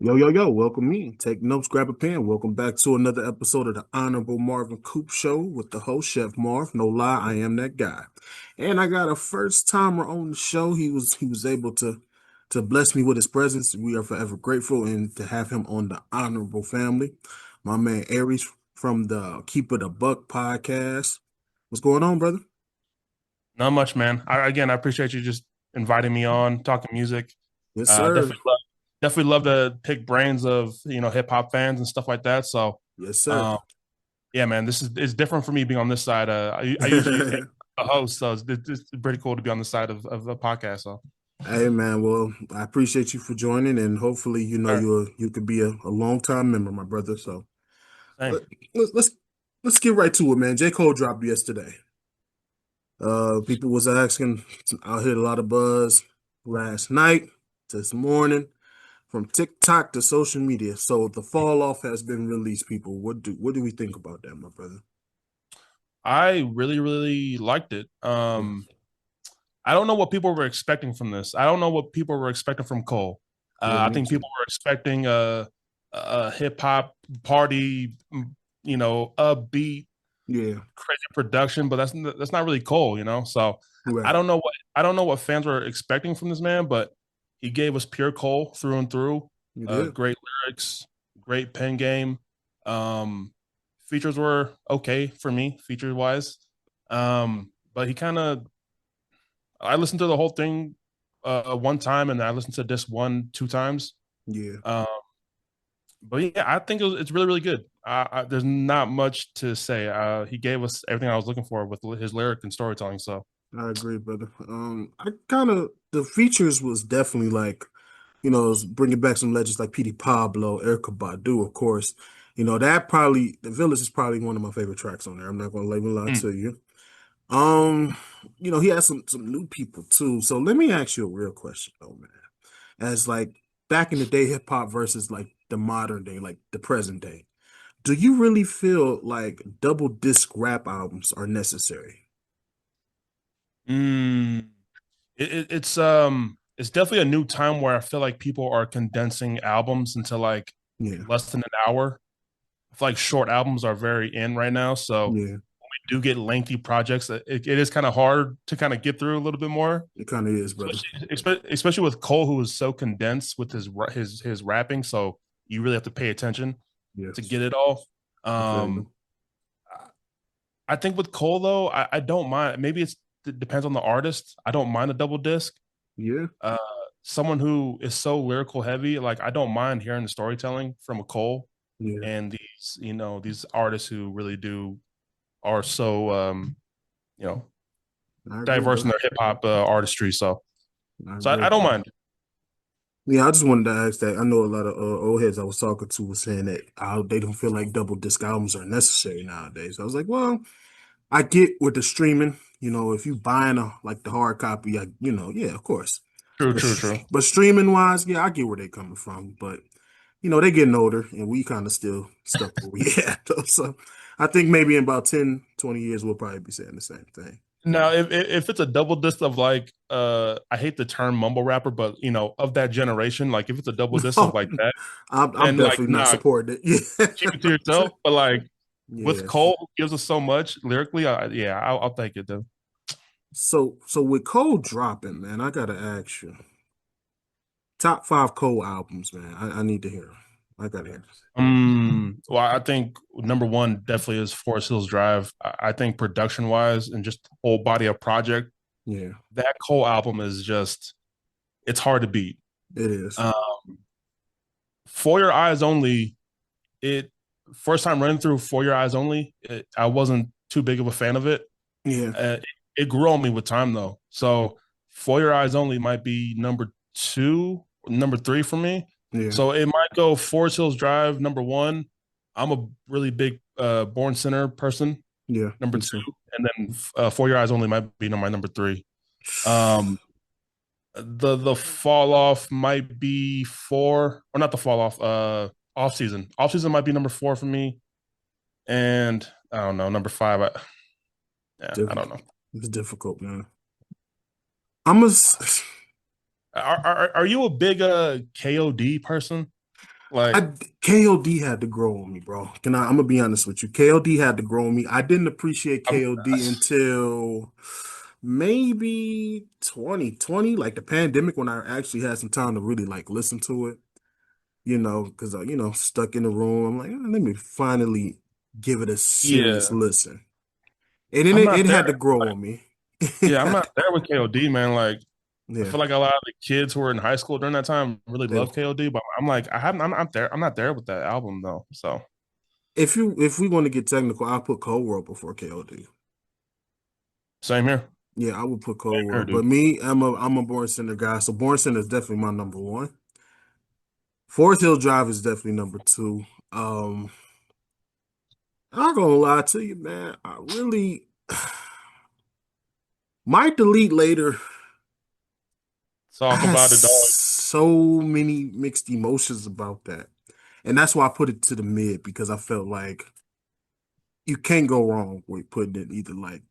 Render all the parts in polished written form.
Yo, yo, yo, welcome me. Take notes, grab a pen. Welcome back to another episode of the Honorable Marvin Coop Show with the host, Chef Marv. No lie, I am that guy. And I got a first timer on the show. He was able to bless me with his presence. We are forever grateful and to have him on the Honorable Family. My man Aries from the Keep It a Buck podcast. What's going on, brother? Not much, man. I appreciate you just inviting me on, talking music. Yes, Uh, sir. definitely love, definitely love to pick brains of hip hop fans and stuff like that. So, Yes, sir. um, yeah, man, this is it's different for me being on this side. I usually am a host, so it's pretty cool to be on the side of a podcast. So, Hey man, well, I appreciate you for joining, and hopefully, sure. you could be a long time member, my brother. So Same. let, let's let's let's get right to it, man. J. Cole dropped yesterday. People was asking. I heard a lot of buzz last night, this morning, from TikTok to social media. So the fall off has been released. People, what do we think about that, my brother? I really liked it. Yes. I don't know what people were expecting from this. I don't know what people were expecting from Cole. Yeah, I me think too. people were expecting a hip hop party, upbeat, Yeah, crazy production, but that's not really Cole, you know. So right. I don't know what fans were expecting from this man, but he gave us pure Cole through and through. You did. Great lyrics, great pen game. Um, Features were okay for me, feature wise. But he kind of I listened to the whole thing one time, and I listened to this one two times. Yeah. Um, but yeah, I think it's really good. There's not much to say. He gave us everything I was looking for with his lyric and storytelling. So I agree, brother. I kind of the features was definitely like, it's bringing back some legends like Petey Pablo, Erica Badu, of course. That probably the Village is probably one of my favorite tracks on there. I'm not gonna lie mm, to you. Um, he has some new people too. So let me ask you a real question though, man. As like back in the day, hip hop versus like the modern day, like the present day. Do you really feel like double disc rap albums are necessary? mm, it's definitely a new time where I feel like people are condensing albums into like Yeah, less than an hour. I feel like short albums are very in right now. So yeah, do get lengthy projects, it is kind of hard to kind of get through a little bit more, it kind of is, brother. especially with Cole, who is so condensed with his rapping. So you really have to pay attention to Yes, get it all. I feel you. Um, I think with Cole though, I don't mind. Maybe it depends on the artist. I don't mind a double disc. Yeah, Uh, Someone who is so lyrical heavy, like I don't mind hearing the storytelling from a Cole yeah, and these artists who really do are so you know I agree, diverse in brother. their hip hop artistry. So I so agree. I don't mind. Yeah, I just wanted to ask that. I know a lot of old heads I was talking to was saying that they don't feel like double disc albums are necessary nowadays. I was like, well, I get with the streaming. If you buying like the hard copy, yeah, of course. True, But true, true. but streaming wise, yeah, I get where they coming from. But they getting older, and we kind of still stuck where we at. Though. So I think maybe in about 10, 20 years, we'll probably be saying the same thing. Now, if it's a double disc of like, I hate the term mumble rapper, but of that generation, like if it's a double disc of No, like that, I'm then like, definitely not nah, supporting it. keep it to Yeah. yourself. But like with Yes. Cole, who gives us so much lyrically, yeah, I'll take it though. So with Cole dropping, man, I gotta ask you, top five Cole albums, man. I need to hear 'em. I gotta hear. Well, I think number one definitely is Forest Hills Drive. I think production wise and just whole body of project, Yeah, that Cole album is just it's hard to beat. it is. Um, For Your Eyes Only, it first time running through For Your Eyes Only, I wasn't too big of a fan of it. Yeah, It grew on me with time though. So For Your Eyes Only might be number two, number three for me. yeah, So it might go Forest Hills Drive number one. I'm a really big Born Sinner person, yeah. number Me two, too. and then For Your Eyes Only might be my number three. Um, the fall off might be four, or not the fall off. Off season. Off season might be number four for me, and I don't know number five. Yeah, I don't Difficult. know. It's difficult, man. I'm a. Are you a big KOD person? Like, I KOD had to grow on me, bro. I'm gonna be honest with you. KOD had to grow on me. I didn't appreciate I'm, KOD until maybe 2020, like the pandemic, when I actually had some time to really like listen to it. Because stuck in the room. I'm like, let me finally give it a serious yeah, listen. And then I'm it not there. had to grow on me. Yeah, I'm not there with KOD, man. Like, I Yeah. feel like a lot of the kids who were in high school during that time really They, love KOD, but I'm like, I haven't, I'm not there. I'm not there with that album though. So if we want to get technical, I'll put Cold World before KOD. same here, Yeah, I would put same Cold here, World. But dude. me, I'm a Born Center guy. So Born Center is definitely my number one. Forest Hill Drive is definitely number two. I'm not gonna lie to you, man. I really might delete later Talk has about it, dog. so many mixed emotions about that. And that's why I put it to the mid because I felt like you can't go wrong with putting it either like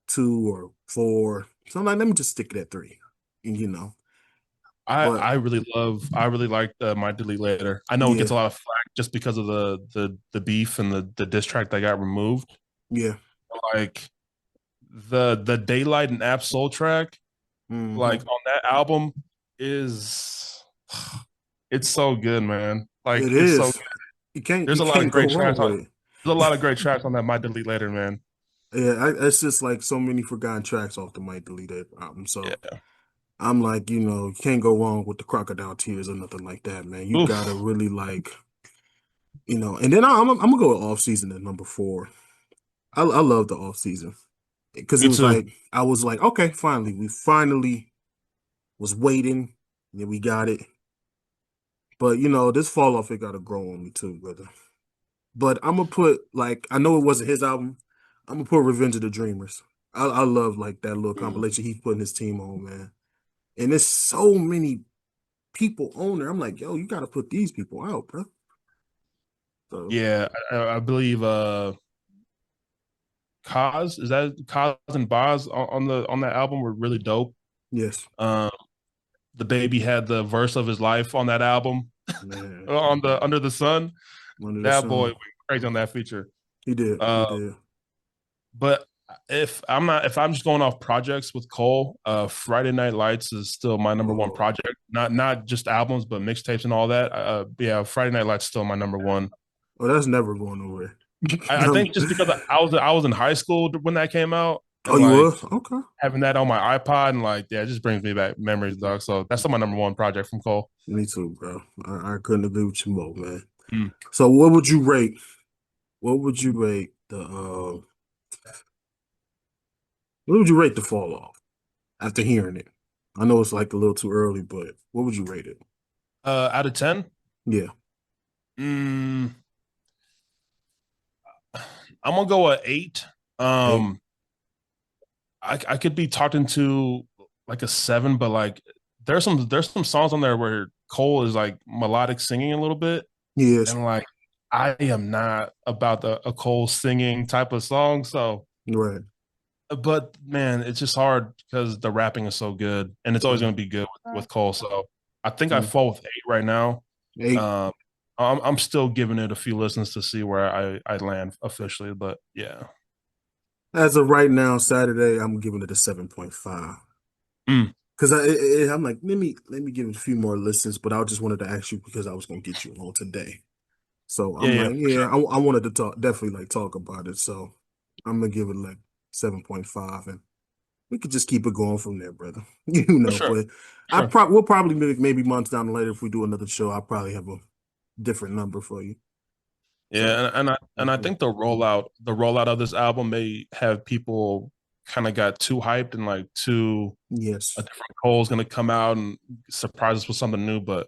two or four. So I'm like, let me just stick it at three. And. But I really like My Delete Later. I know it yeah, gets a lot of flack just because of the beef and the diss track that got removed. yeah. Like the Daylight and Ab Soul track, like Hmm. on that album is it's so good, man. It Like it's so is. good. You There's a lot of can't go great wrong tracks on with it. there's a lot of great tracks on that My Delete Later, man. Yeah, it's just like so many forgotten tracks off the Might Deleted album. So Yeah. I'm like, you can't go wrong with the Crocodile Tears or nothing like that, man. You gotta Oof. really and then I'm gonna go with Off Season at number four. I love the Off Season because it Me was too. like I was like, okay, finally, we finally was waiting, and then we got it. But this fall off it gotta grow on me too, brother. But I'm gonna put like I know it wasn't his album. I'm gonna put Revenge of the Dreamers. I love like that little Mm. compilation he's putting his team on, man. And there's so many people on there. I'm like, yo, you gotta put these people out, bro. So Yeah, I believe Kaz, is that Kaz and Boz on that album were really dope. yes, Um the baby had the verse of his life on that album man. on the Under the Sun. Under the That boy sun, went crazy on that feature. he did, Uh, he did. but if I'm just going off projects with Cole, Friday Night Lights is still my number one Oh, project. Not just albums, but mixtapes and all that. Yeah, Friday Night Lights is still my number one. oh, that's never going nowhere. I think just because I was in high school when that came out, Oh, and you like was okay. having that on my iPod, and like yeah, it just brings me back memories, dog. So that's still my number one project from Cole. Me too, bro. I couldn't agree with you more, man. Mm. So what would you rate? What would you rate what would you rate the fall off after hearing it? I know it's like a little too early, but what would you rate it? Out of 10, Yeah, mm, I'm gonna go a 8. eight. Um, I could be talked into like a 7, but like there's some songs on there where Cole is like melodic singing a little bit, Yes, and like I am not about a Cole singing type of song. So, right. but man, it's just hard because the rapping is so good, and it's always Mm, going to be good with Cole. So I think I mm. fall with 8 right now. Eight. Um, I'm still giving it a few listens to see where I land officially, but yeah. As of right now, Saturday, I'm giving it a 7.5. Mm, Because I'm like, let me give it a few more listens, but I just wanted to ask you because I was gonna get you on today. So yeah, I'm yeah, like, for yeah, sure, I wanted to definitely like talk about it. So I'm gonna give it like 7.5, and we could just keep it going from there, brother. for sure, But for sure. we'll probably maybe months down later if we do another show, I'll probably have a different number for you. So Yeah, and I mhm. think the rollout of this album may have people kind of got too hyped and like too a Yes, different Cole's gonna come out and surprise us with something new. But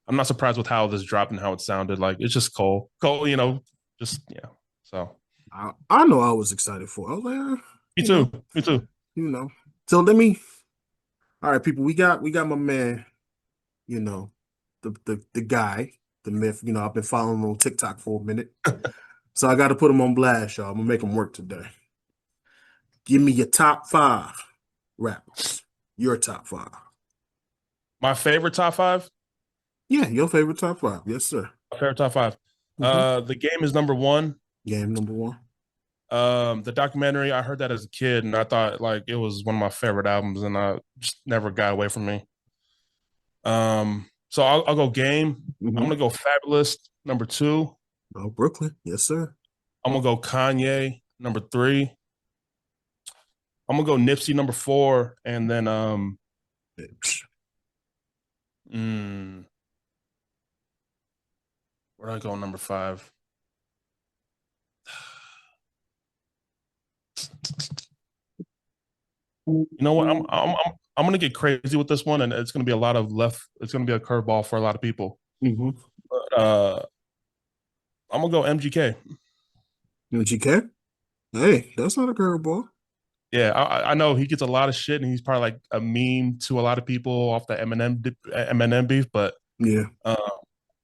I'm not surprised with how this dropped and how it sounded. Like it's just Cole. Cole, just yeah. So I know I was excited for. I was like, me too. Me too. you know. So let me. All right, people. We got my man. You know, the guy, the myth. I've been following him on TikTok for a minute, so I got to put him on blast, y'all. I'm gonna make him work today. Give me your top five rappers. Your top five. My favorite top five. Yeah, your favorite top five. Yes, sir. Favorite top five. Hmm. The game is number one. Game number one. The documentary, I heard that as a kid, and I thought like it was one of my favorite albums, and I just never got away from me. So I'll go game. I'm Hmm. gonna go Fabulous number two. Oh, Brooklyn. Yes, sir. I'm gonna go Kanye number three. I'm gonna go Nipsey number four, and then Yeah, psh, mm, where do I go number five? You know what? I'm gonna get crazy with this one, and it's gonna be a lot of left. It's gonna be a curveball for a lot of people. mhm. But I'm gonna go MGK. GK. Hey, that's not a curveball. Yeah, I know he gets a lot of shit, and he's probably like a meme to a lot of people off the Eminem beef. But Yeah, uh,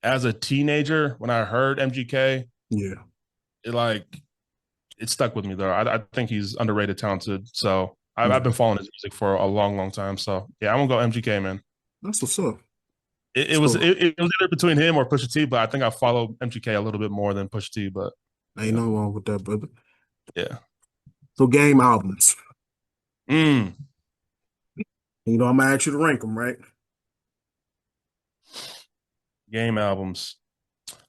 as a teenager, when I heard MGK, yeah, it like it stuck with me though. I think he's underrated, talented. So I've yeah. been following his music for a long, long time. So yeah, I'm gonna go MGK, man. That's what's up. It was So it was either between him or Pusha T, but I think I follow MGK a little bit more than Pusha T. But ain't yeah, nothing wrong with that, brother. yeah. So game albums. Mm, I'm gonna ask you to rank them, right? game albums.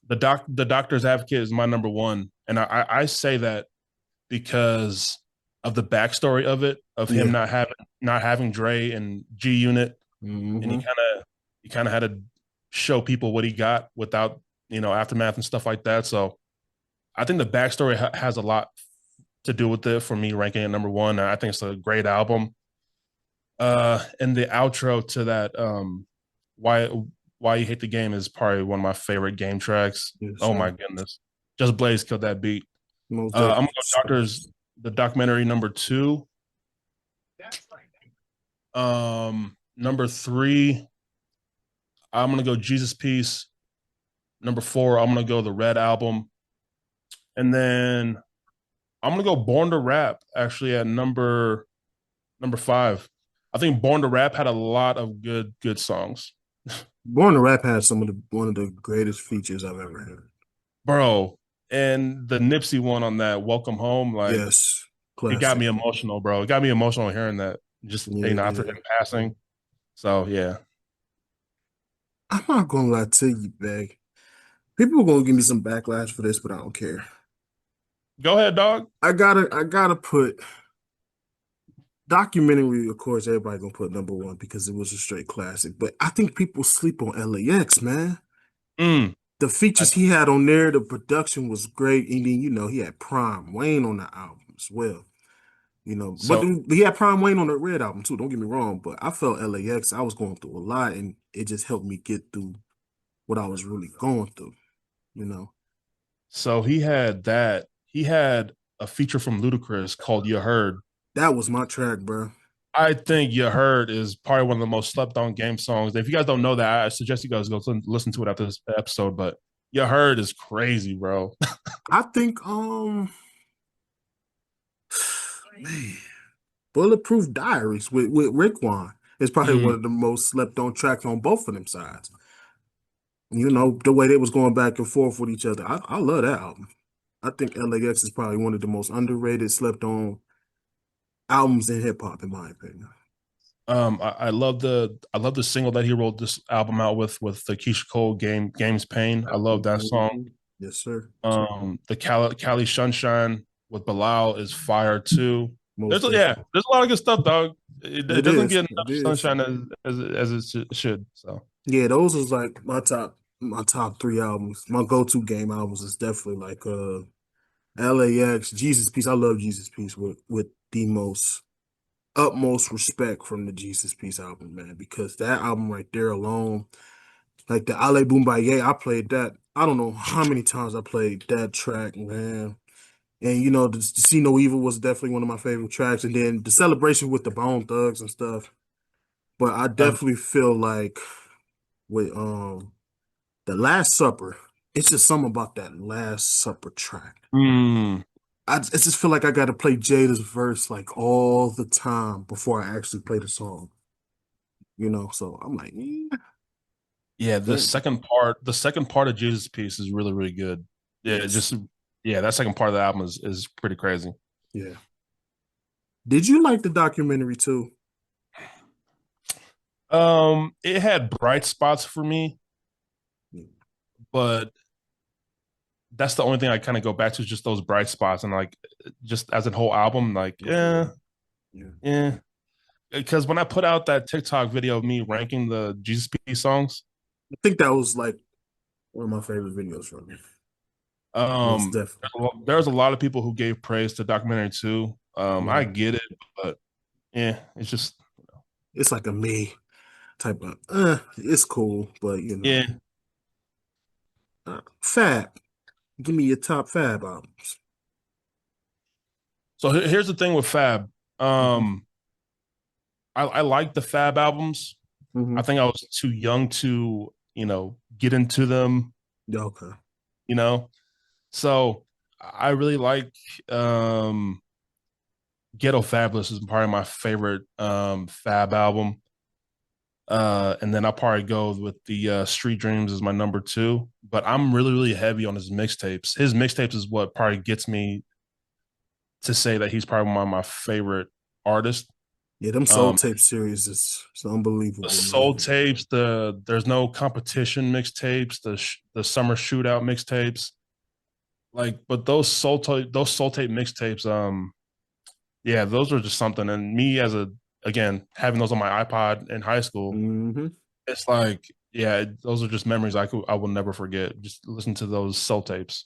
The Doctor's Advocate is my number one, and I say that because of the backstory of it, of him Yeah. not having Dre and G Unit, and Hmm. he kind of had to show people what he got without aftermath and stuff like that. So I think the backstory has a lot to do with it for me ranking it number one. I think it's a great album. And the outro to that, why why you hate the game is probably one of my favorite game tracks. Yes, Oh my sir. goodness, just Blaze killed that beat. Most I'm gonna definitely. go Doctors, the documentary number two. Number three, I'm gonna go Jesus Piece. Number four, I'm gonna go the Red album, and then I'm gonna go Born to Rap actually at number five. I think Born to Rap had a lot of good songs, Born to Rap had some of the one of the greatest features I've ever heard. bro. And the Nipsey one on that Welcome Home, like Yes, it got classic. me emotional, bro. It got me emotional hearing that. Just Yeah, it after him did. passing. So yeah, I'm not gonna lie to you, Bag. People are gonna give me some backlash for this, but I don't care. go ahead, dog. I gotta put documentary, of course, everybody gonna put number one because it was a straight classic. But I think people sleep on LAX, man. Mm. The I, features he had on there, the production was great. And then, he had Prime Wayne on the album as well. But so he had Prime Wayne on the Red album too. Don't get me wrong, but I felt LAX. I was going through a lot, and it just helped me get through what I was really going through. You know, so he had that. He had a feature from Ludacris called "You Heard." that was my track, bro. I think "You Heard" is probably one of the most slept on game songs. If you guys don't know that, I suggest you guys go listen to it after this episode. But "You Heard" is crazy, bro. I think, man, Bulletproof Diaries with Rickwan is probably Mm. one of the most slept on tracks on both of them sides. The way they was going back and forth with each other. I love that album. I think LAX is probably one of the most underrated, slept on albums in hip hop, in my opinion. I love the single that he rolled this album out with the Keisha Cole Games Pain. I love that song. Mhm. Yes, sir. The Cali Sunshine with Bilal is fire too. Most definitely. There's a lot of good stuff, dog. It It doesn't is. get It enough is. sunshine as it should. So Yeah, those is like my top three albums. My go-to game albums is definitely like LAX, Jesus Piece. I love Jesus Piece with the most utmost respect from the Jesus Piece album, man, because that album right there alone, like the Ale Boombaye, I played that. I don't know how many times I played that track, man. And the See No Evil was definitely one of my favorite tracks. And then the celebration with the Bone Thugs and stuff. But I I definitely feel like with the Last Supper, it's just something about that Last Supper track. mm, I just feel like I got to play Jada's verse like all the time before I actually play the song. So I'm like, Yeah, Then, the second part of Jesus Piece is really, really good. Yeah, yes, just yeah, that second part of the album is pretty crazy. yeah. Did you like the documentary too? It had bright spots for me, but that's the only thing I kind of go back to is just those bright spots and like just as a whole album, like Okay, yeah. yeah. Because when I put out that TikTok video of me ranking the Jesus Piece songs, I think that was like one of my favorite videos from him. Most definitely. there's a lot of people who gave praise to documentary too. I Yeah. get it, but yeah, it's just It's like a me type of, it's cool, but yeah. Fab. Give me your top Fab albums. So here's the thing with Fab. Hmm. Um, I like the Fab albums. I Hmm. think I was too young to, get into them, Yeah, okay. you know. So I really like um Ghetto Fabulous is probably my favorite Fab album. And then I'll probably go with the Street Dreams as my number two. But I'm really, really heavy on his mixtapes. His mixtapes is what probably gets me to say that he's probably one of my favorite artists. Yeah, them Soul Um, Tape series is it's the unbelievable, Soul man. tapes, the There's no competition mixtapes, the Summer Shootout mixtapes, like, but those Soul Tape mixtapes, yeah, those are just something. And me as a again having those on my iPod in high school, Hmm. it's like, yeah, those are just memories I will never forget. Just listen to those Soul Tapes.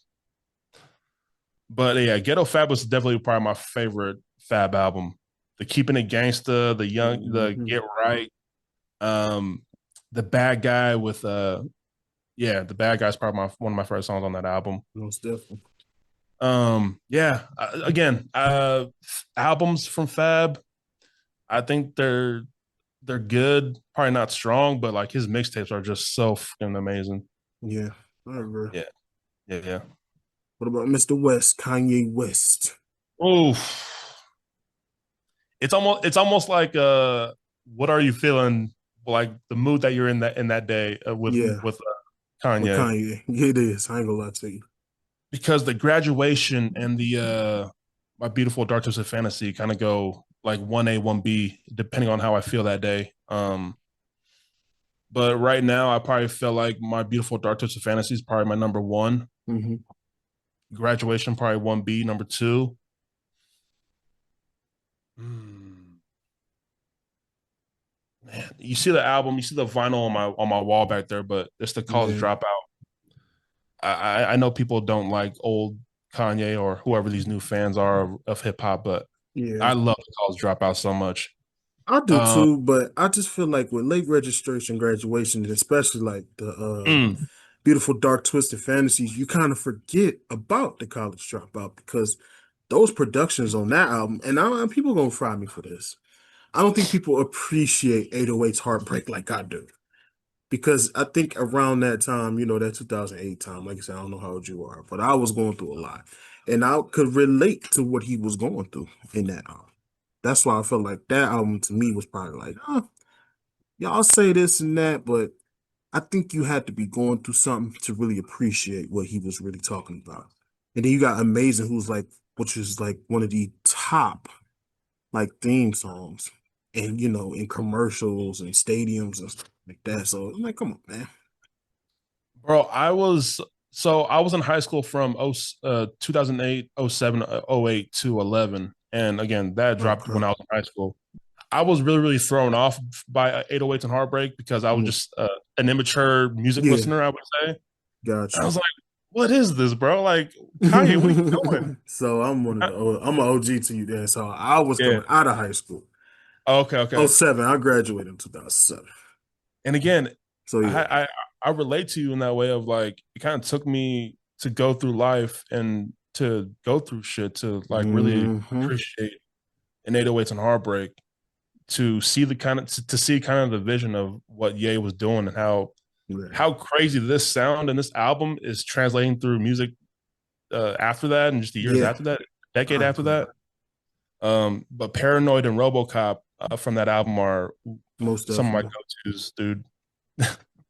But yeah, Ghetto Fab was definitely probably my favorite Fab album. The Keeping It Gangsta, the Hmm. Get Right, um, the Bad Guy with yeah, the Bad Guy's probably one of my favorite songs on that album. Most definitely. Yeah, again, albums from Fab, I think they're good, probably not strong, but like his mixtapes are just so fucking amazing. Yeah, I agree. Yeah, yeah, yeah. What about Mr. West, Kanye West? Oof. It's almost like what are you feeling, like the mood that you're in that day Yeah, with with Kanye, Kanye. Yeah, it is. I ain't gonna lie to you. because the graduation and the my beautiful dark twisted fantasy kind of go like 1A 1B depending on how I feel that day. But right now I probably feel like my beautiful dark twisted fantasy is probably my number one. Hmm. Graduation probably 1B, number two. Hmm. Man, you see the album, you see the vinyl on my wall back there, but it's the College Yeah, Dropout. I know people don't like old Kanye or whoever these new fans are of hip hop, but yeah. I love the College Dropout so much. I do Um, too, but I just feel like with late registration, graduation, and especially like the mm, beautiful dark twisted fantasies, you kind of forget about the college dropout because those productions on that album, and people gonna fry me for this. I don't think people appreciate 808's Heartbreak like I do. Because I think around that time, that 2008 time, like I said, I don't know how old you are, but I was going through a lot. And I could relate to what he was going through in that album. That's why I felt like that album to me was probably like, y'all say this and that, but I think you had to be going through something to really appreciate what he was really talking about. And then you got Amazing, which is like one of the top like theme songs, and in commercials and stadiums and stuff like that. So I'm like, come on, man. bro, I was in high school from 2008, 07, oh 08 to 11. And again, that dropped when Okay. I was in high school. I was really, really thrown off by 808s and Heartbreak because I was Mm. just an immature music Yeah, listener, I would say. got And I you. was like, what is this, bro? Like, Kanye, what are you doing? So I'm an OG to you there. So I was Yeah. coming out of high school. Okay, Oh okay. seven, I graduated in 2007. And again, So yeah. I relate to you in that way of like it kind of took me to go through life and to go through shit to like really Hmm. appreciate an 808s and Heartbreak, to see the kind of to see kind of the vision of what Ye was doing and Yeah. how crazy this sound and this album is translating through music after that and just the years Yeah. after that, decade I after agree. that. But Paranoid and RoboCop from that album are Most some of my definitely. go-tos, dude.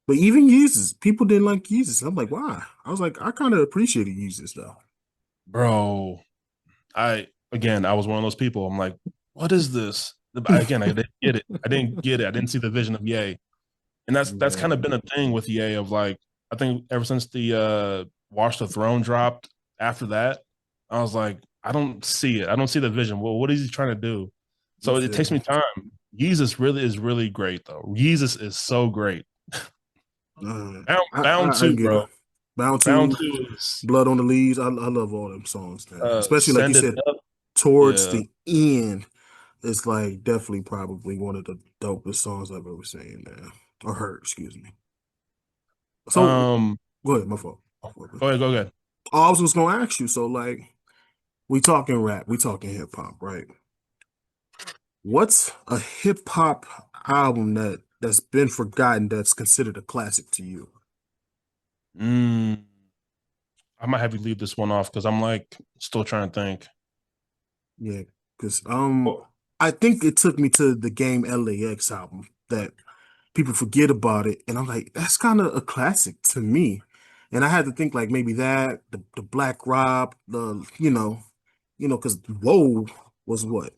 But even Yeezus, people didn't like Yeezus. I'm like, why? I was like, I kind of appreciated Yeezus though. Bro. I was one of those people. I'm like, what is this? Again, I didn't get it. I didn't get it. I didn't see the vision of Ye. And that's kind of Man, been a thing with EA of like I think ever since the Watch the Throne dropped after that, I was like, I don't see it. I don't see the vision. Well, what is he trying to do? you So it feel takes me me? time. Yeezus really is really great though. Yeezus is so great. Bound I two, get it. bro. Bound Bound to two is Blood on the Leaves. I love all them songs, man. Especially like you send it said, up. towards Yeah. the end, it's like definitely probably one of the dopest songs I've ever seen, man. Or heard, excuse me. So Um go ahead, my fault. go ahead, go ahead. Oh, I was just gonna ask you, so like we talking rap, we talking hip hop, right? What's a hip hop album that's been forgotten that's considered a classic to you? Mm, I might have you leave this one off because I'm like still trying to think. Yeah, because Oh, I think it took me to the Game LAX album that people forget about it, and I'm like, that's kind of a classic to me. And I had to think like maybe that the Black Rob, the because Whoa was what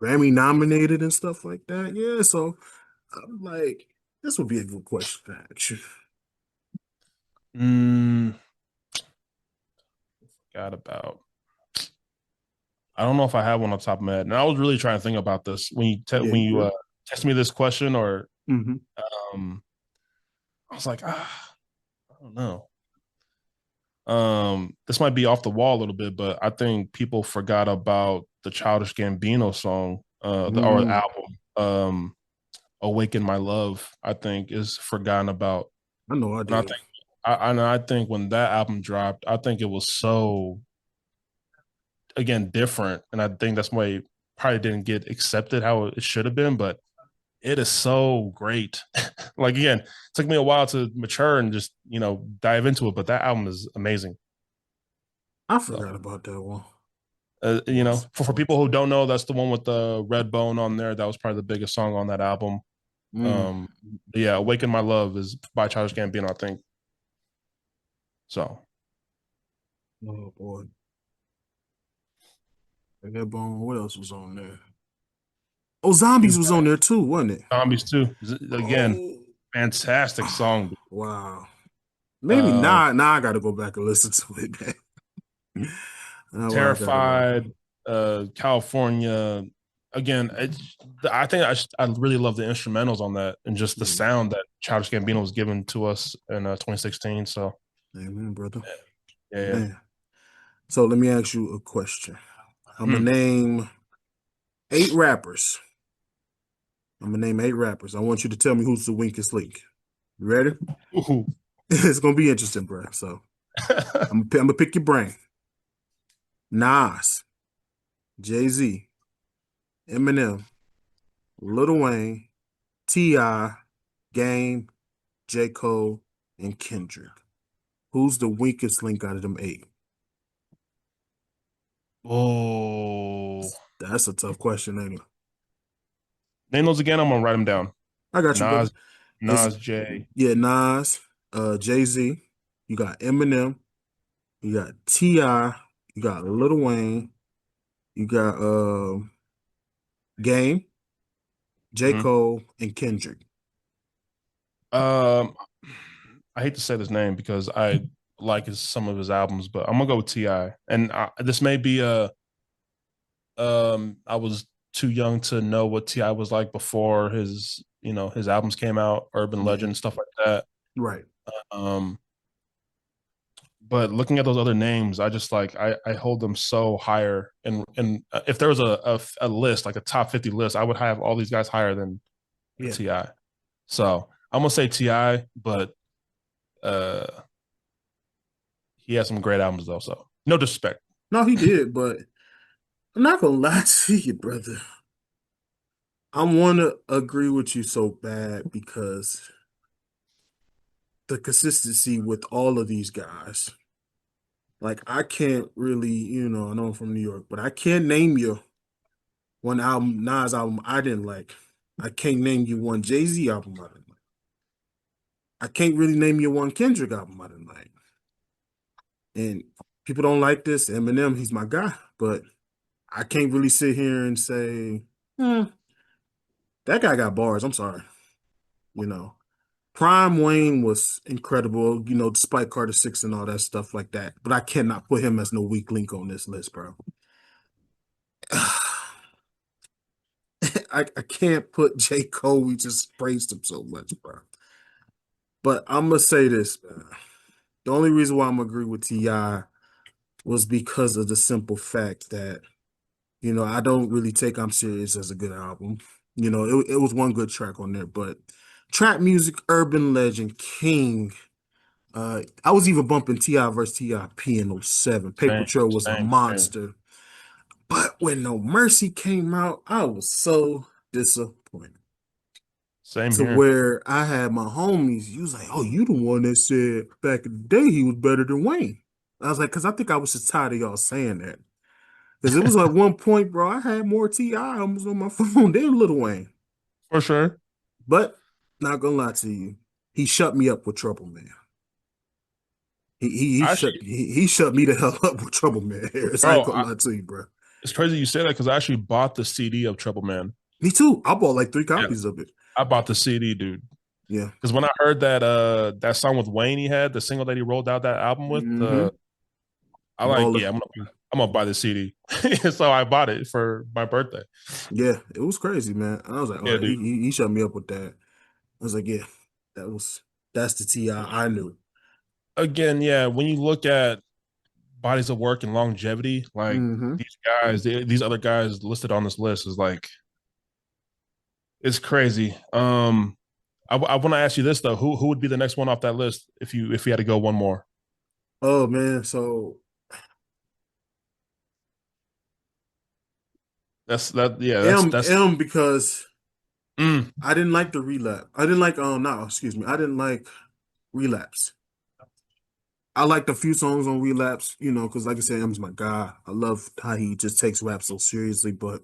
Grammy nominated and stuff like that. Yeah, so I'm like, this would be a good question to ask you. mm, got about. I don't know if I have one on top of my head. And I was really trying to think about this when Yeah, when you you good? text me this question, or Hmm. um, I was like, I don't know. This might be off the wall a little bit, but I think people forgot about the Childish Gambino song, or Mm, album, "Awaken My Love." I think is forgotten about, I know I and I did. think, I think when that album dropped, I think it was so again different, and I think that's why it probably didn't get accepted how it should have been, but it is so great. Like again, it took me a while to mature and just dive into it, but that album is amazing. I So forgot about that one. for people who don't know, that's the one with the red bone on there. That was probably the biggest song on that album. Mm. Um, yeah, "Awaken My Love" is by Childish Gambino, I think. So Oh boy, that bone. What else was on there? Oh, you Zombies was on there too, wasn't it? Zombies too. Again, Oh, fantastic song. wow. Maybe Um, now I gotta go back and listen to it, man. Now I gotta go. Terrified, California. Again, I think I really love the instrumentals on that and just the Mm. sound that Childish Gambino was given to us in 2016. So Amen, brother. yeah, yeah. Man. So let me ask you a question. I'm gonna Hmm. name eight rappers. I'm gonna name eight rappers. I want you to tell me who's the weakest link. You ready? Ooh. It's gonna be interesting, bro. So I'm gonna pick your brain. Nas, Jay-Z, Eminem, Lil Wayne, T.I., Game, J. Cole, and Kendrick. Who's the weakest link out of them eight? Oh, That's a tough question, ain't it? name those again. I'm gonna write them down. I got you, brother. Nas, It's Nas J. yeah, Nas, Jay-Z, you got Eminem, you got T.I., you got Lil Wayne, you got Game, J. Mhm. Cole, and Kendrick. Um, I hate to say this name because I like some of his albums, but I'm gonna go with Ti. And this may be I was too young to know what Ti was like before his albums came out, Urban Yeah, Legend, stuff like that. right. Um, but looking at those other names, I just like I hold them so higher. And if there was a list like a top 50 list, I would have all these guys higher than Yeah. Ti. So I'm gonna say Ti, but uh, he has some great albums though. So no disrespect. No, he did, but I'm not gonna lie to you, brother. I want to agree with you so bad because the consistency with all of these guys. Like, I can't really, I know I'm from New York, but I can't name you one album, Nas album I didn't like. I can't name you one Jay-Z album I didn't like. I can't really name you one Kendrick album I didn't like. And people don't like this. Eminem, he's my guy, but I can't really sit here and say, hmm, that guy got bars. I'm sorry. You know, Prime Wayne was incredible, despite Carter Six and all that stuff like that. But I cannot put him as no weak link on this list, bro. I can't put J. Cole. We just praised him so much, bro. But I'm gonna say this, man. The only reason why I'm agree with Ti was because of the simple fact that I don't really take I'm Serious as a good album. It was one good track on there, but trap music, urban legend, king. I was even bumping Ti versus Tip in '07. Paper Same, Trail was a same, same, monster. But when No Mercy came out, I was so disappointed. same To here. where I had my homies, you was like, oh, you the one that said back in the day he was better than Wayne. I was like, because I think I was just tired of y'all saying that. Because it was like one point, bro, I had more Ti albums on my phone than Lil Wayne. For sure. But not gonna lie to you, he shut me up with Trouble Man. He shut Actually, he shut me the hell up with Trouble Man Harris. I ain't bro, gonna lie to you, bro. it's crazy you say that because I actually bought the CD of Trouble Man. Me too. I bought like three Yeah, copies of it. I bought the CD, dude. Yeah. Because when I heard that song with Wayne he had, the single that he rolled out that album with, Mm-hmm. I like, Baller. yeah, I'm gonna buy the CD. So I bought it for my birthday. Yeah, it was crazy, man. I was like, all Yeah, right, dude. he shut me up with that. I was like, yeah, that's the Ti I knew. Again, yeah, when you look at bodies of work and longevity, like Mm-hmm. these other guys listed on this list is like it's crazy. I want to ask you this though: who would be the next one off that list if you had to go one more? Oh man, so That's that. Yeah, that's. M because Mm, I didn't like the relapse. I didn't like no, excuse me. I didn't like relapse. I liked a few songs on relapse, because like I said, M's my guy. I love how he just takes rap so seriously, but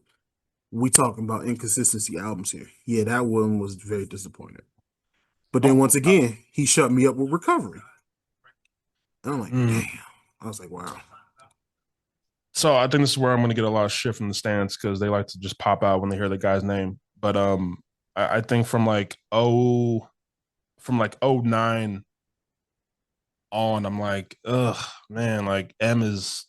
we talking about inconsistency albums here. Yeah, that one was very disappointing. But then oh, once again, he shut me up with recovery. And I'm like, mm. damn. I was like, wow. So I think this is where I'm going to get a lot of shit from the stands because they like to just pop out when they hear the guy's name. But I think from like '09 on, I'm like, ugh, man, like M is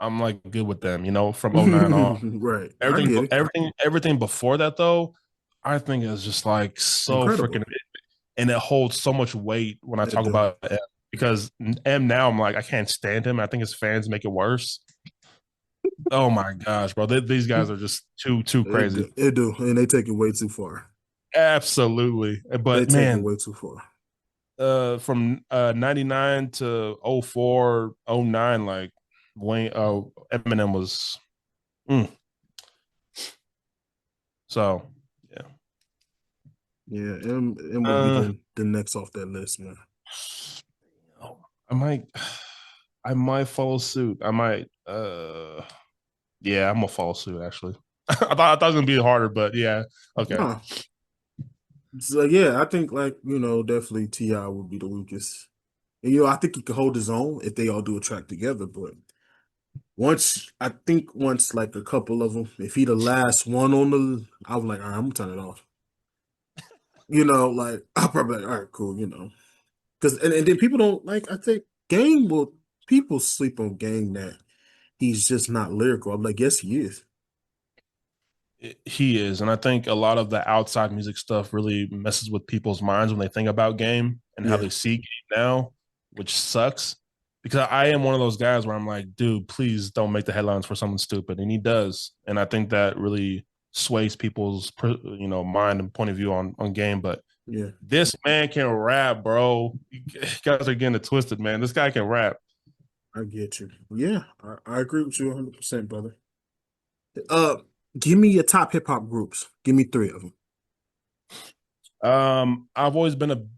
I'm like good with them, from '09 on. Right. I Everything, get it. everything before that though, I think is just like so Incredible. freaking, and it holds so much weight when I It talk do. about M because M now I'm like I can't stand him. I think his fans make it worse. Oh my gosh, bro, these guys are just too It crazy. do. It do. And they take it way too far. Absolutely, They but take it man, way too far. from '99 to '04, '09, like Wayne, Eminem was. Mm, so yeah. Yeah, M would be Uh, the next off that list, man. I might I might follow suit. I might yeah, I'm gonna follow suit actually. I thought it was gonna be harder, but yeah. Okay. No. So yeah, I think like, definitely Ti would be the weakest. And I think he could hold his own if they all do a track together, but once like a couple of them, if he the last one on the, I was like, all right, I'm gonna turn it off. Like I'll probably like, all right, cool, because and then people don't like. I think Game will people sleep on Game that he's just not lyrical. I'm like, yes, he is. He is, and I think a lot of the outside music stuff really messes with people's minds when they think about game and how Yeah, they see game now, which sucks. Because I am one of those guys where I'm like, dude, please don't make the headlines for something stupid, and he does, and I think that really sways people's mind and point of view on game. But yeah, this man can rap, bro. You guys are getting it twisted, man. This guy can rap. I get you. Yeah, I agree with you 100%, brother. Uh, give me your top hip hop groups. Give me three of them. I've always been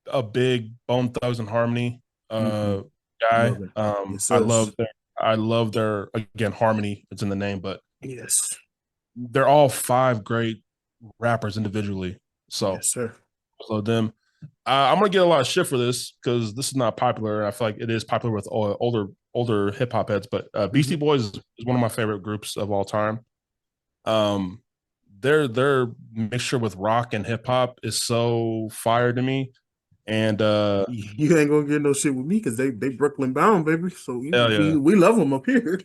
a big Bone Thugs and Harmony Hmm. guy. Love it. Yes, I sir. love their again harmony. It's in the name, but Yes, they're all five great rappers individually. So yes, sir. I love them. I'm gonna get a lot of shit for this because this is not popular. I feel like it is popular with older hip hop heads, but Beastie Hmm. Boys is one of my favorite groups of all time. Um, their mixture with rock and hip hop is so fire to me. And You ain't gonna get no shit with me because they Brooklyn bound, baby. So hell yeah, we love them up here.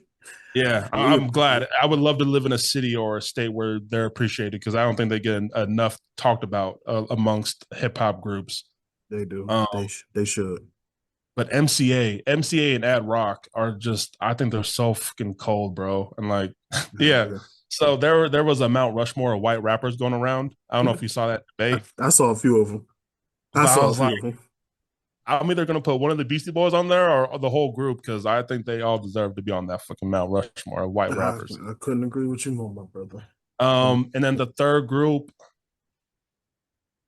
yeah, We I'm glad. I would love to live in a city or a state where they're appreciated because I don't think they get enough talked about amongst hip hop groups. they do. Um, They should. but MCA and Ad Rock are just I think they're so fucking cold, bro. And like, Hell yeah. yeah. So there was a Mount Rushmore of white rappers going around. I don't know if you saw that debate, I saw a few of them. I but I saw a was like, few of them. I'm either gonna put one of the Beastie Boys on there or the whole group because I think they all deserve to be on that fucking Mount Rushmore of white I, rappers. I couldn't agree with you more, my brother. And then the third group,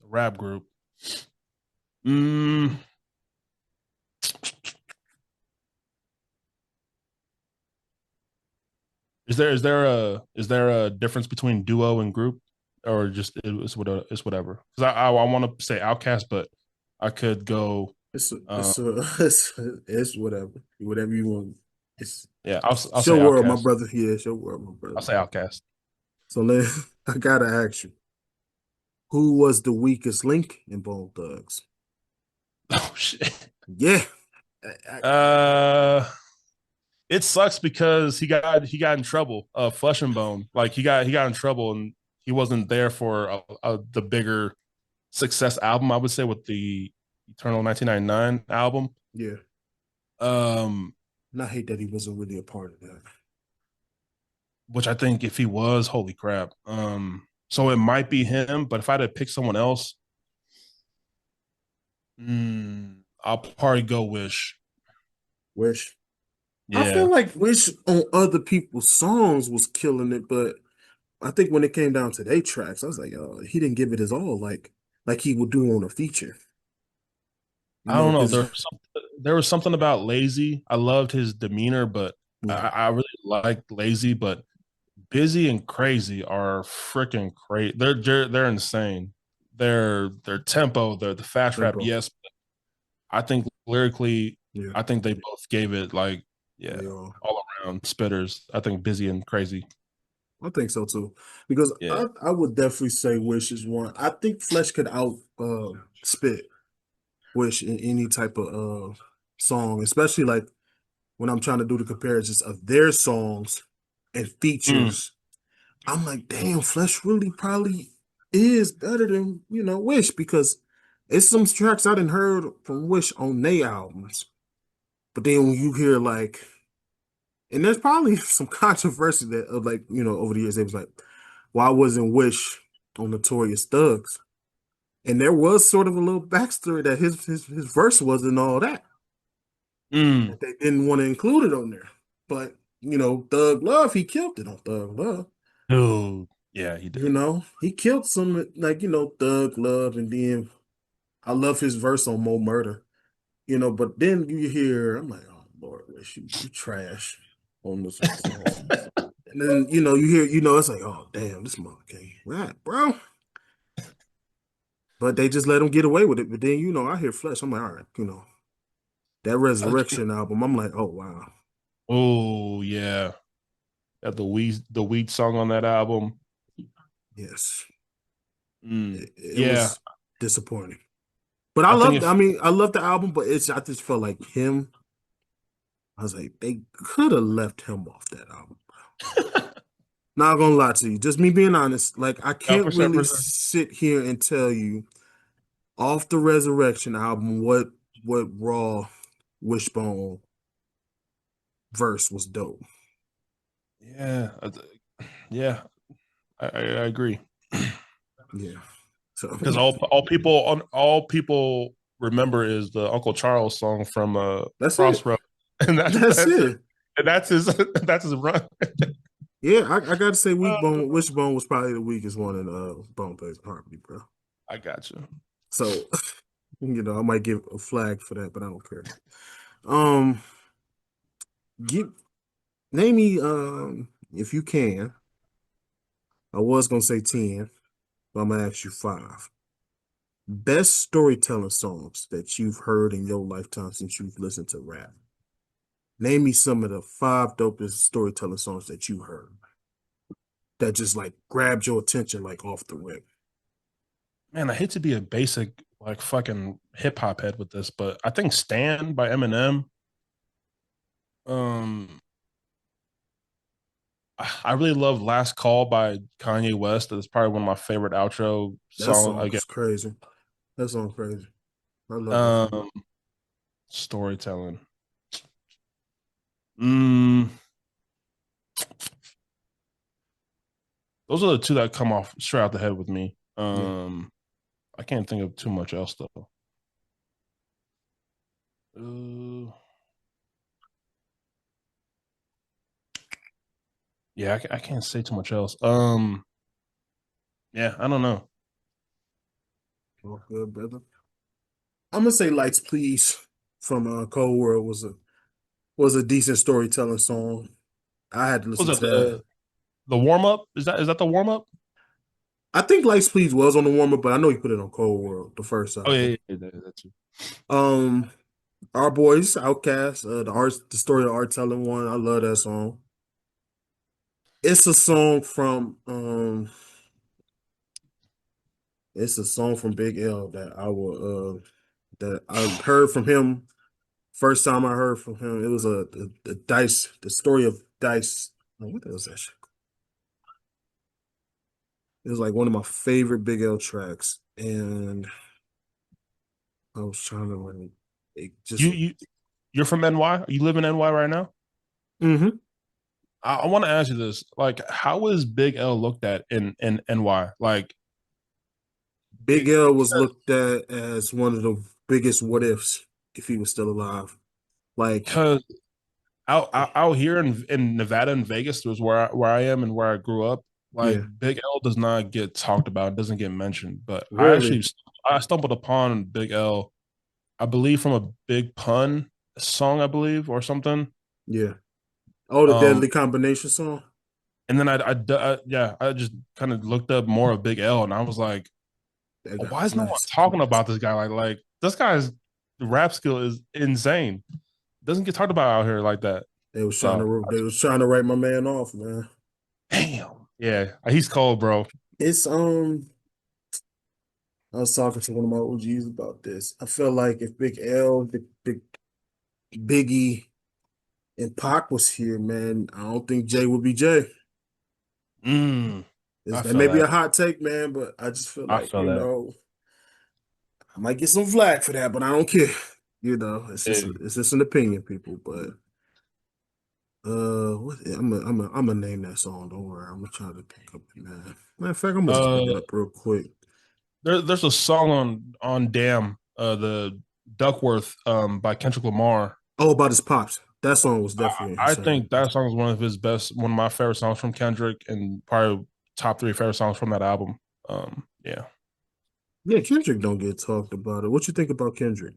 the rap group. Mm, is there a difference between duo and group, or just it's whatever? Because I want to say Outcast, but I could go. Uh, It's whatever you want. yeah, I'll It's say your world, my Outcast. brother. Yeah, it's your world, my I'll brother. say Outcast. So I gotta ask you, who was the weakest link in Bone Thugs? Oh shit. Yeah, Uh, it sucks because he got in trouble. Flesh and Bone, like he got in trouble and he wasn't there for the bigger success album. I would say with the Eternal 1999 album. yeah. Um, And I hate that he wasn't really a part of that. which I think if he was, holy crap. So it might be him, but if I had to pick someone else, I'll probably go Wish. Wish. I feel Yeah, like Wish on other people's songs was killing it, but I think when it came down to their tracks, I was like, oh, he didn't give it his all, like he would do on a feature. I don't know. Because There was something about Lazy. I loved his demeanor, but yeah, I really liked Lazy. But Busy and Crazy are freaking crazy. They're insane. Their tempo, the fast rap, tempo. yes. I think lyrically, Yeah, I think they both gave it like yeah, they are. all around spitters. I think Busy and Crazy. I think so too. Because Yeah. I would definitely say Wish is one. I think Flesh could out spit Wish in any type of song, especially like when I'm trying to do the comparisons of their songs and Mm, features. I'm like, damn, Flesh really probably is better than, Wish because it's some tracks I didn't heard from Wish on their albums. But then when you hear like, and there's probably some controversy that of like, over the years, they was like, why wasn't Wish on Notorious Thugs? And there was sort of a little backstory that his verse wasn't all that. mm. That they didn't want to include it on there. But, Thug Love, he killed it on Thug Love. Dude. Yeah, he did. He killed some like, Thug Love, and then I love his verse on Mo Murder. But then you hear, I'm like, oh Lord, Wish, you trash on this song. And then, you hear, it's like, oh damn, this mother can't rap, bro. But they just let him get away with it. But then, I hear Flesh, I'm like, all right, that Resurrection album, I'm like, oh wow. Oh yeah. Got the weed song on that album. Yes. It Yeah. was disappointing. But I think if I love the album, but I just felt like him. I was like, they could have left him off that album. Not gonna lie to you, just me being honest. Like, I yeah, can't for really sure. sit here and tell you off the Resurrection album what Raw Wishbone verse was dope. Yeah. Yeah. I agree. Yeah. So Because all people remember is the Uncle Charles song from that's it. Crossroad. And That's that's it. it. And that's his that's his run. Yeah, I gotta say Uh, Wishbone was probably the weakest one in Bone Thugs and Harmony, bro. I got you. So, I might give a flag for that, but I don't care. Um, give name me if you can. I was gonna say 10, but I'm gonna ask you five. Best storytelling songs that you've heard in your lifetime since you've listened to rap. Name me some of the five dopest storytelling songs that you heard that just like grabbed your attention like off the rip. Man, I hate to be a basic like fucking hip hop head with this, but I think "Stand" by Eminem. Um, I really love "Last Call" by Kanye West. That's probably one of my favorite outro That songs. song Again, is crazy. That song crazy. I love that song. um, storytelling. Mm, those are the two that come off straight out the head with me. Yeah. I can't think of too much else though. Uh, yeah, I can't say too much else. Yeah, I don't know. Oh, good, brother. I'm gonna say "Lights Please" from Cold World was a decent storytelling song. I had to What listen was to that that. the warm up? Is that the warm up? I think "Lights Please" was on the warmer, but I know he put it on Cold World, the first Oh yeah, album. that too. Um, Our Boys, Outkast, the story of art telling one. I love that song. It's a song from it's a song from Big L that I will that I heard from him first time I heard from him. It was the Dice, the story of Dice. Oh, what was that shit? It was like one of my favorite Big L tracks, and I was trying to like it You just. you you're from NY? You live in NY right now? Hmm. I want to ask you this. Like, how is Big L looked at in NY? Like, Big L was looked at as one of the biggest what ifs if he was still alive. Like, because out here in Nevada and Vegas was where I am and where I grew up. Like, yeah, Big L does not get talked about, doesn't get mentioned. But really, I stumbled upon Big L, I believe from a Big Pun song, I believe, or something. yeah. Oh, the Um, Deadly Combination song. and then yeah, I just kind of looked up more of Big L, and I was like, That oh, guy why was is no one nice. talking about this guy? Like this guy's rap skill is insane. Doesn't get talked about out here like that. So, They was trying to write my man off, man. damn, yeah, he's cold, bro. It's I was talking to one of my OGs about this. I feel like if Big L, Big Biggie, and Pac was here, man, I don't think Jay would be Jay. Mm, I That feel may be that. a hot take, man, but I just feel I like, feel that. I might get some flack for that, but I don't care. Hey, It's just an opinion, people. But I'm gonna name that song. Don't worry, I'm gonna try to pick up it, man. Matter of fact, I'm gonna just look it uh, up real quick. there's a song on Damn, the Duckworth, by Kendrick Lamar. Oh, about his pops. That song was definitely I insane. think that song is one of his best, one of my favorite songs from Kendrick, and probably top three favorite songs from that album. Yeah. Yeah, Kendrick don't get talked about it. What you think about Kendrick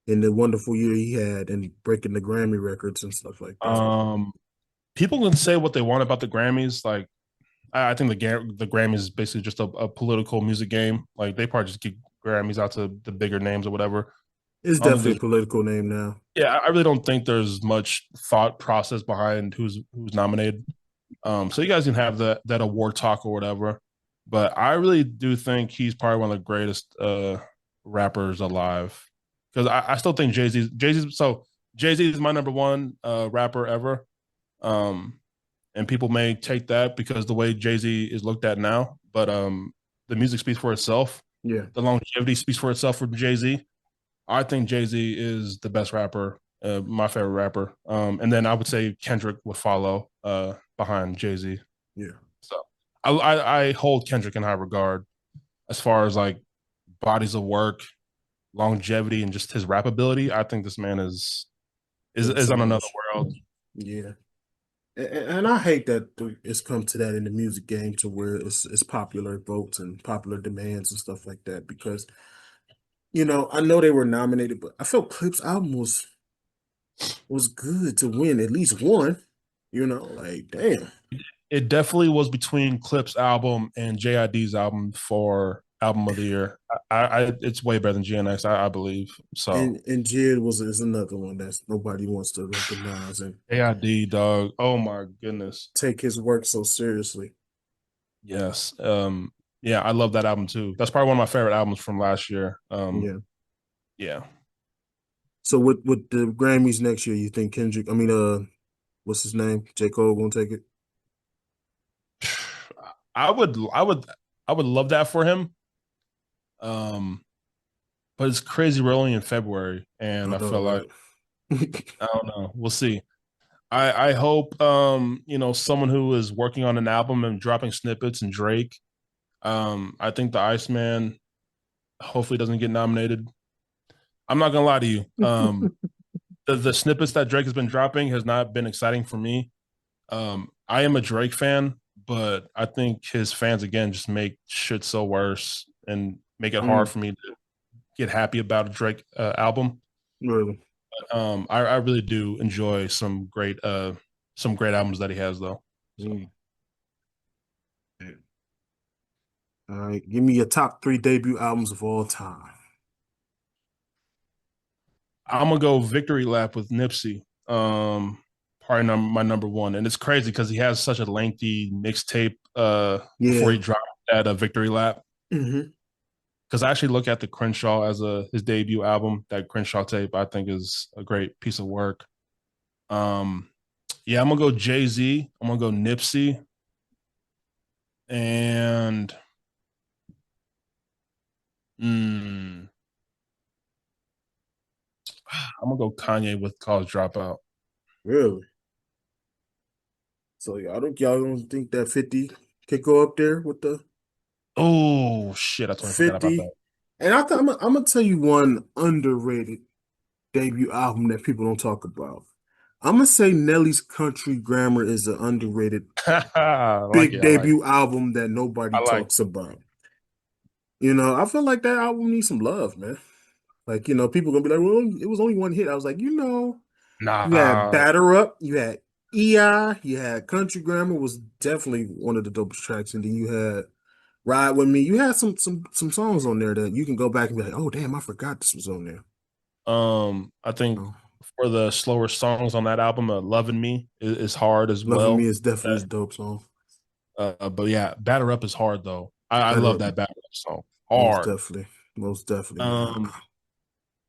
and the wonderful year he had and breaking the Grammy records and stuff like that? Um, People can say what they want about the Grammys. Like, I think the Grammys is basically just a political music game. Like, they probably just give Grammys out to the bigger names or whatever. It's I don't think definitely a there's political name now. Yeah, I really don't think there's much thought process behind who's nominated. So you guys can have that award talk or whatever. But I really do think he's probably one of the greatest rappers alive. Because I still think Jay Z is my number one rapper ever. Um, and people may take that because the way Jay Z is looked at now, but the music speaks for itself. Yeah, The longevity speaks for itself for Jay Z. I think Jay Z is the best rapper, my favorite rapper. And then I would say Kendrick would follow behind Jay Z. yeah. So I hold Kendrick in high regard as far as like bodies of work, longevity, and just his rap ability. I think this man is on another Exceptional. world. Yeah. And I hate that it's come to that in the music game to where it's popular votes and popular demands and stuff like that because I know they were nominated, but I felt Clip's album was good to win at least one. Like damn. It definitely was between Clip's album and JID's album for album of the year. It's way better than GNX, I believe. So And Jid was is another one that nobody wants to recognize and AID dog. Oh my goodness. take his work so seriously. Yes. Yeah, I love that album too. That's probably one of my favorite albums from last year. Yeah. Yeah. So with the Grammys next year, you think Kendrick? I mean, what's his name? J. Cole gonna take it? I would I would I would love that for him. Um, but it's crazy we're only in February I and I know, feel like right? I don't know. We'll see. I hope someone who is working on an album and dropping snippets and Drake. I think the Iceman hopefully doesn't get nominated. I'm not gonna lie to you. The snippets that Drake has been dropping has not been exciting for me. I am a Drake fan, but I think his fans again just make shit so worse and make it hard Mm, for me to get happy about a Drake album. really? I really do enjoy some great albums that he has though. So Mm. Yeah. All right, give me your top three debut albums of all time. I'm gonna go Victory Lap with Nipsey. Probably my number one, and it's crazy because he has such a lengthy mixtape before Yeah. he dropped that Victory Lap. Hmm. Because I actually look at the Crenshaw as his debut album. That Crenshaw tape I think is a great piece of work. Um, yeah, I'm gonna go Jay-Z. I'm gonna go Nipsey, and mm, I'm gonna go Kanye with College Dropout. Really? So y'all don't think that 50 could go up there with the Oh shit! I totally forgot about that. 50? And I'm gonna tell you one underrated debut album that people don't talk about. I'm gonna say Nelly's Country Grammar is an underrated I like big it. I like. debut album that nobody I like. talks about. I feel like that album needs some love, man. Like, people gonna be like, well, it was only one hit. I was like, you had Nah. Batter Up, you had EI, you had Country Grammar was definitely one of the dopest tracks, and then you had Ride With Me. You had some songs on there that you can go back and be like, oh damn, I forgot this was on there. I think Oh, for the slower songs on that album, "Loving Me" is hard as Loving Me well. is definitely a dope song. But yeah, "Batter Up" is hard though. I Batter love Up, that "Batter Up" song. most Hard. definitely, most definitely, man. Um,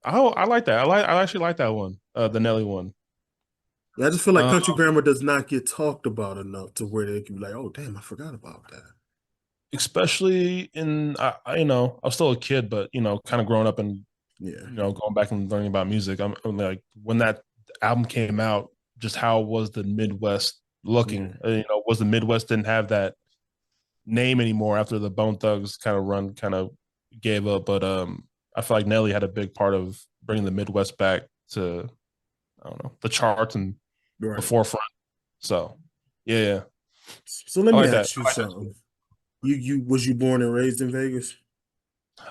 I like that. I actually like that one. The Nelly one. Yeah, I just feel like Um, Country Grammar does not get talked about enough to where they can be like, oh damn, I forgot about that. especially in I was still a kid, but kind of growing up and Yeah, going back and learning about music. I'm like when that album came out, just how was the Midwest yeah, looking? Was the Midwest didn't have that name anymore after the Bone Thugs kind of run kind of gave up. But I feel like Nelly had a big part of bringing the Midwest back to I don't know the charts and the right. forefront. So yeah, So let I me like that. ask you I like that too. something. You was you born and raised in Vegas?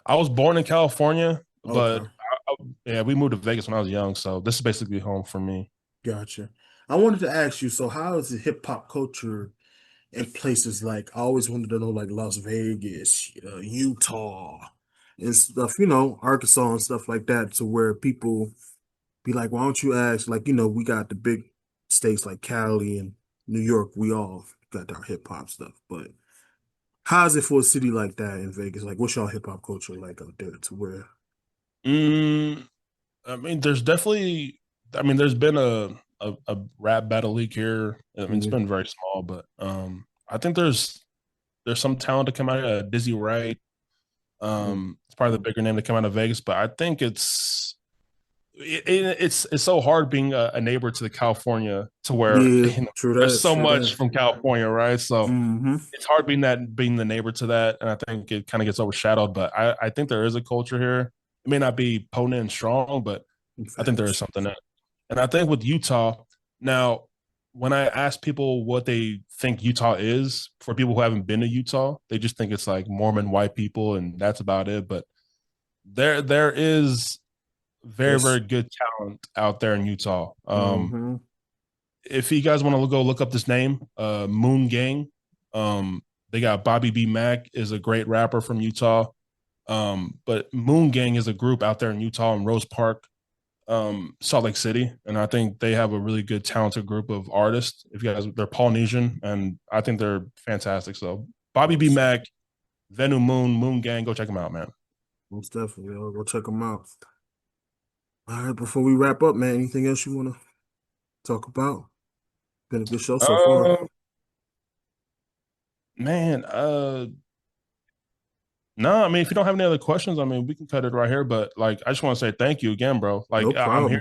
I was born in California, Okay, but yeah, we moved to Vegas when I was young, so this is basically home for me. gotcha. I wanted to ask you, so how is the hip hop culture in places like I always wanted to know like Las Vegas, Utah, and stuff, Arkansas and stuff like that, to where people be like, why don't you ask, like, we got the big states like Cali and New York, we all got our hip hop stuff, but how's it for a city like that in Vegas? Like, what's y'all hip hop culture like out there to where, Mm, I mean, there's been a rap battle league here. I mean, it's Mhm, been very small, but I think there's some talent to come out of Dizzy Wright. mhm. It's probably the bigger name to come out of Vegas, but I think it's so hard being a neighbor to the California to where Yeah, true there's that, so true much that. from California, right? So Hmm. it's hard being the neighbor to that, and I think it kind of gets overshadowed. But I think there is a culture here. It may not be potent and strong, but I think there is Facts. something there. And I think with Utah, now when I ask people what they think Utah is, for people who haven't been to Utah, they just think it's like Mormon white people and that's about it. But there is very, That's very good talent out there in Utah. hmm If you guys want to go look up this name, Moon Gang, they got Bobby B. Mack is a great rapper from Utah. But Moon Gang is a group out there in Utah and Rose Park, Salt Lake City, and I think they have a really good, talented group of artists. If you guys, they're Polynesian, and I think they're fantastic. So Bobby B. Most, Mack, Venu Moon, Moon Gang, go check them out, man. most definitely. I'll go check them out. All right, before we wrap up, man, anything else you want to talk about? Been a good show so far. Uh, man, no, I mean, if you don't have any other questions, I mean, we can cut it right here. But like, I just want to say thank you again, bro. No Like, I'm here. problem.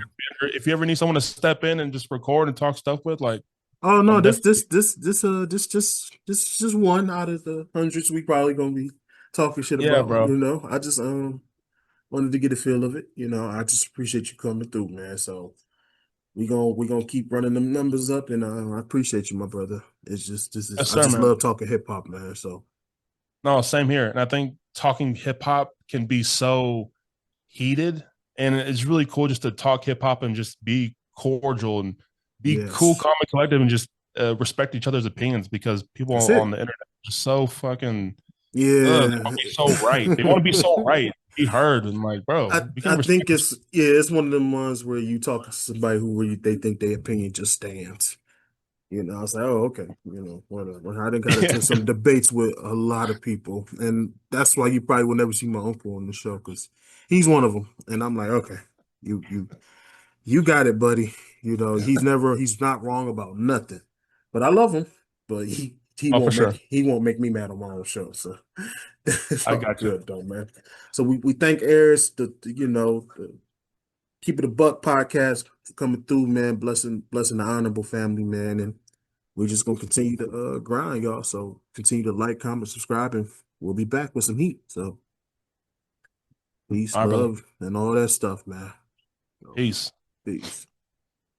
If you ever need someone to step in and just record and talk stuff with, like, Oh no, I'm this definitely, this this this just one out of the hundreds we probably gonna be talking shit yeah, about. bro, I just wanted to get a feel of it. I just appreciate you coming through, man. So we gonna keep running them numbers up, and I appreciate you, my brother. It's just this is yes, I sir, just man. love talking hip hop, man. So No, same here. And I think talking hip hop can be so heated, and it's really cool just to talk hip hop and just be cordial and be cool, yes, calm, and collective, and just respect each other's opinions because people that's on it. the internet are just so fucking they Yeah, want to be so right. They want to be so right, be heard, and like, bro, we I can think respect. it's one of them ones where you talk to somebody who really they think their opinion just stands. I was like, oh, okay, whatever. I done got Yeah, into some debates with a lot of people, and that's why you probably will never see my uncle on the show because he's one of them. And I'm like, okay, you you you got it, buddy. He's not wrong about nothing, but I love him. But he oh for won't make sure. he won't make me mad on my own show, so it's I all got you. good though, man. So we thank Eris, the Keep It a Buck podcast for coming through, man. Blessing the honorable family, man, and we're just gonna continue to grind, y'all. So continue to like, comment, subscribe, and we'll be back with some heat. So peace, All right, brother. love, and all that stuff, man. So, Peace. peace.